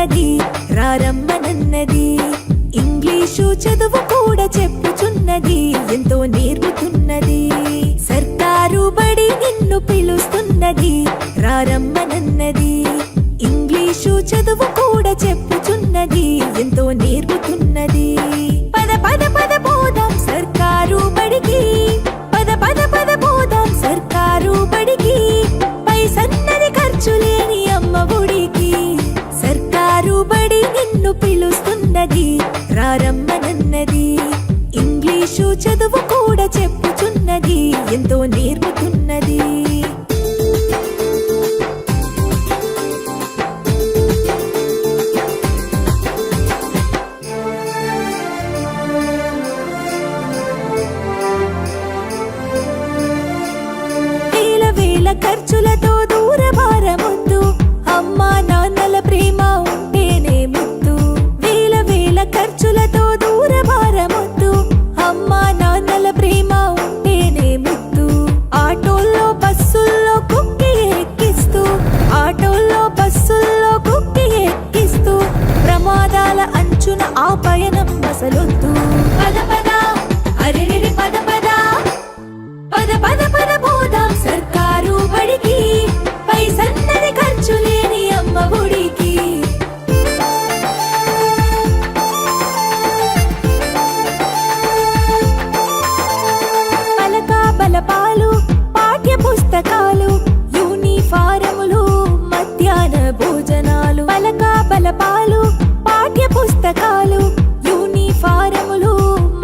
పిలుస్తున్నది రారమ్మనన్నది. English చదువు కూడా చెప్పుచున్నది, ఎంతో నేర్పుతున్నది. సర్కారు బడి నిన్ను పిలుస్తున్నది రారమ్మనన్నది. ఇంగ్లీషు చదువు కూడా చెప్పుచున్నది, ఎంతో నేర్పుతున్నది. పద పద పద పోదాం సర్కారు బడికి, పద పద పద పోదాం సర్కారు బడికి. పైసన్నది ఖర్చు లేని అమ్మ ఒడికి. సర్కారు బడి నిన్ను పిలుస్తున్నది రారమ్మనన్నది. ఇంగ్లీషు చదువు కూడా చెప్పుచున్నది, ఎంతో నేర్పుతున్నది. ఖర్చులతో దూరభారమొద్దు, అమ్మా నాన్నల ప్రేమ ఉంటేనే ముద్దు. వేల వేల ఖర్చులతో దూరభారమొద్దు, అమ్మా నాన్నల ప్రేమ ఉంటేనే ముద్దు. ఆటోల్లో బస్సుల్లో కుక్కి ఎక్కిస్తూ, ఆటోల్లో బస్సుల్లో కుక్కి ఎక్కిస్తూ, ప్రమాదాల అంచున ఆ పయనం అసలొద్దు. పద పద అరెరెరి పద పద, పద పద పద పోదాం సర్కారు బడికి. పైసన్నది ఖర్చు లేని అమ్మ ఒడికి. పలక బలపాలు పాఠ్య పుస్తకాలు, యూనిఫారములు మధ్యాహ్న భోజనాలు. పలక బలపాలు పాఠ్య పుస్తకాలు, యూనిఫారములు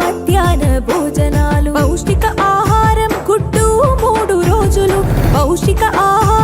మధ్యాహ్న భోజనాలు. పౌష్టిక ఆహారం గుడ్డు 3 రోజులు, పౌష్టిక ఆహారం